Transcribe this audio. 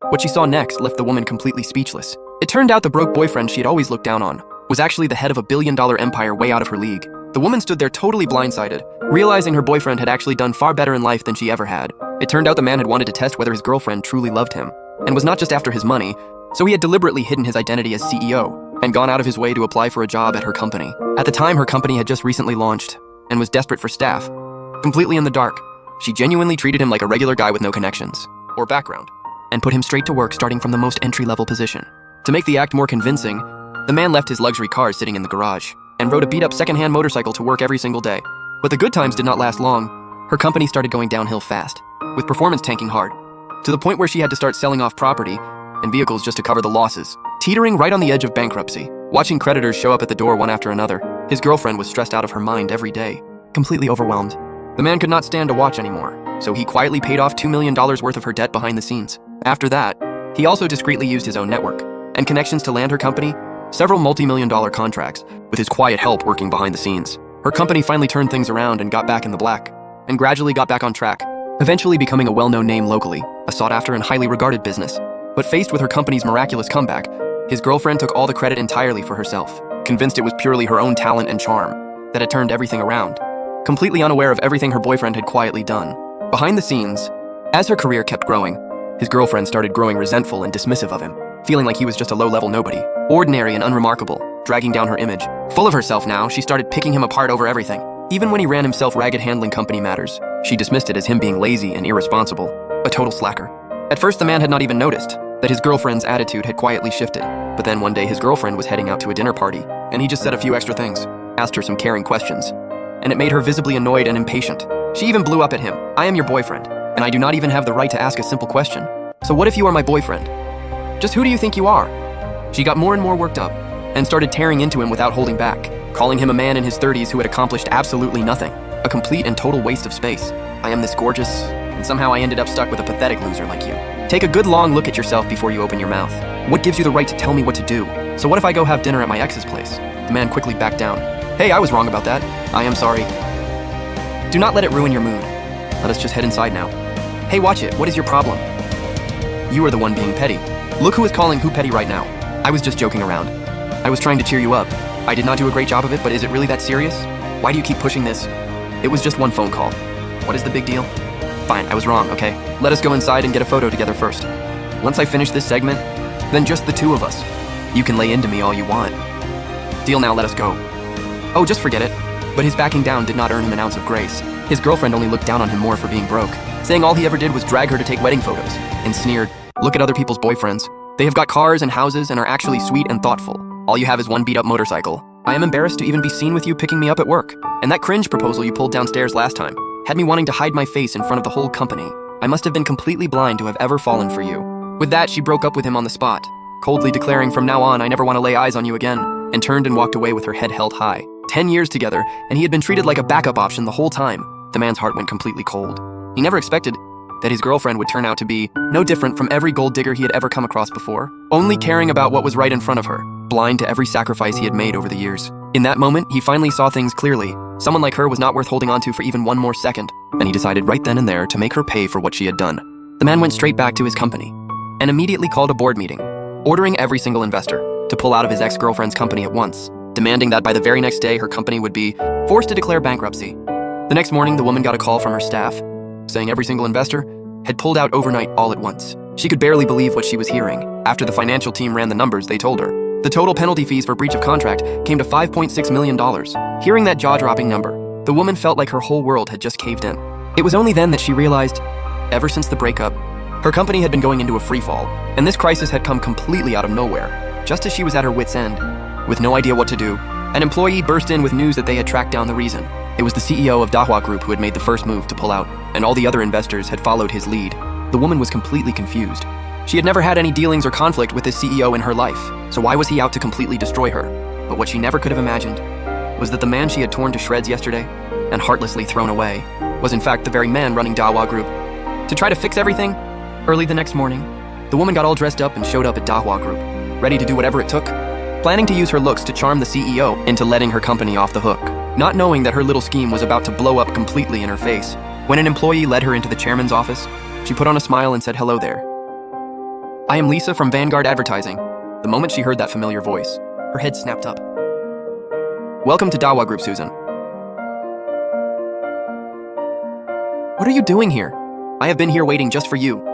What she saw next left the woman completely speechless. It turned out the broke boyfriend she had always looked down on was actually the head of a billion-dollar empire way out of her league. The woman stood there totally blindsided, realizing her boyfriend had actually done far better in life than she ever had. It turned out the man had wanted to test whether his girlfriend truly loved him, and was not just after his money, so he had deliberately hidden his identity as CEO and gone out of his way to apply for a job at her company. At the time, her company had just recently launched and was desperate for staff. Completely in the dark, she genuinely treated him like a regular guy with no connections or background and put him straight to work starting from the most entry-level position. To make the act more convincing, the man left his luxury car sitting in the garage and rode a beat-up second-hand motorcycle to work every single day. But the good times did not last long. Her company started going downhill fast, with performance tanking hard, to the point where she had to start selling off property and vehicles just to cover the losses, teetering right on the edge of bankruptcy. Watching creditors show up at the door one after another, his girlfriend was stressed out of her mind every day, completely overwhelmed. The man could not stand to watch anymore, so he quietly paid off $2 million worth of her debt behind the scenes. After that, he also discreetly used his own network and connections to land her company several multi-million-dollar contracts with his quiet help working behind the scenes. Her company finally turned things around and got back in the black, and gradually got back on track, eventually becoming a well-known name locally, a sought-after and highly regarded business. But faced with her company's miraculous comeback, his girlfriend took all the credit entirely for herself, convinced it was purely her own talent and charm that had turned everything around, completely unaware of everything her boyfriend had quietly done. Behind the scenes, as her career kept growing, his girlfriend started growing resentful and dismissive of him, feeling like he was just a low-level nobody, ordinary and unremarkable, dragging down her image. Full of herself now, she started picking him apart over everything. Even when he ran himself ragged handling company matters, she dismissed it as him being lazy and irresponsible, a total slacker. At first, the man had not even noticed that his girlfriend's attitude had quietly shifted. But then one day his girlfriend was heading out to a dinner party, and he just said a few extra things, asked her some caring questions, and it made her visibly annoyed and impatient. She even blew up at him. "I am your boyfriend, and I do not even have the right to ask a simple question. So what if you are my boyfriend? Just who do you think you are?" She got more and more worked up, and started tearing into him without holding back, calling him a man in his 30s who had accomplished absolutely nothing, a complete and total waste of space. "I am this gorgeous, and somehow I ended up stuck with a pathetic loser like you. Take a good long look at yourself before you open your mouth. What gives you the right to tell me what to do? So what if I go have dinner at my ex's place?" The man quickly backed down. "Hey, I was wrong about that. I am sorry. Do not let it ruin your mood. Let us just head inside now." "Hey, watch it. What is your problem? You are the one being petty. Look who is calling who petty right now. I was just joking around. I was trying to cheer you up. I did not do a great job of it, but is it really that serious? Why do you keep pushing this? It was just one phone call. What is the big deal? Fine, I was wrong, okay? Let us go inside and get a photo together first. Once I finish this segment, then just the two of us. You can lay into me all you want. Deal now, let us go." Oh, just forget it. But his backing down did not earn him an ounce of grace. His girlfriend only looked down on him more for being broke, saying all he ever did was drag her to take wedding photos, and sneered, "Look at other people's boyfriends. They have got cars and houses and are actually sweet and thoughtful. All you have is one beat-up motorcycle. I am embarrassed to even be seen with you picking me up at work. And that cringe proposal you pulled downstairs last time had me wanting to hide my face in front of the whole company. I must have been completely blind to have ever fallen for you." With that, she broke up with him on the spot, coldly declaring, "From now on, I never want to lay eyes on you again," and turned and walked away with her head held high. 10 years together, and he had been treated like a backup option the whole time. The man's heart went completely cold. He never expected that his girlfriend would turn out to be no different from every gold digger he had ever come across before, only caring about what was right in front of her, blind to every sacrifice he had made over the years. In that moment, he finally saw things clearly. Someone like her was not worth holding on to for even one more second, and he decided right then and there to make her pay for what she had done. The man went straight back to his company and immediately called a board meeting, ordering every single investor to pull out of his ex-girlfriend's company at once, demanding that by the very next day her company would be forced to declare bankruptcy. The next morning, the woman got a call from her staff, saying every single investor had pulled out overnight all at once. She could barely believe what she was hearing. After the financial team ran the numbers, they told her the total penalty fees for breach of contract came to $5.6 million. Hearing that jaw-dropping number, the woman felt like her whole world had just caved in. It was only then that she realized, ever since the breakup, her company had been going into a freefall, and this crisis had come completely out of nowhere. Just as she was at her wit's end, with no idea what to do, an employee burst in with news that they had tracked down the reason. It was the CEO of Dahua Group who had made the first move to pull out, and all the other investors had followed his lead. The woman was completely confused. She had never had any dealings or conflict with this CEO in her life, so why was he out to completely destroy her? But what she never could have imagined was that the man she had torn to shreds yesterday and heartlessly thrown away was in fact the very man running Dahua Group. To try to fix everything, early the next morning, the woman got all dressed up and showed up at Dahua Group, ready to do whatever it took, planning to use her looks to charm the CEO into letting her company off the hook, not knowing that her little scheme was about to blow up completely in her face. When an employee led her into the chairman's office, she put on a smile and said, "Hello there. I am Lisa from Vanguard Advertising. The moment she heard that familiar voice, her head snapped up. Welcome to Dawa Group, Susan. What are you doing here? I have been here waiting just for you.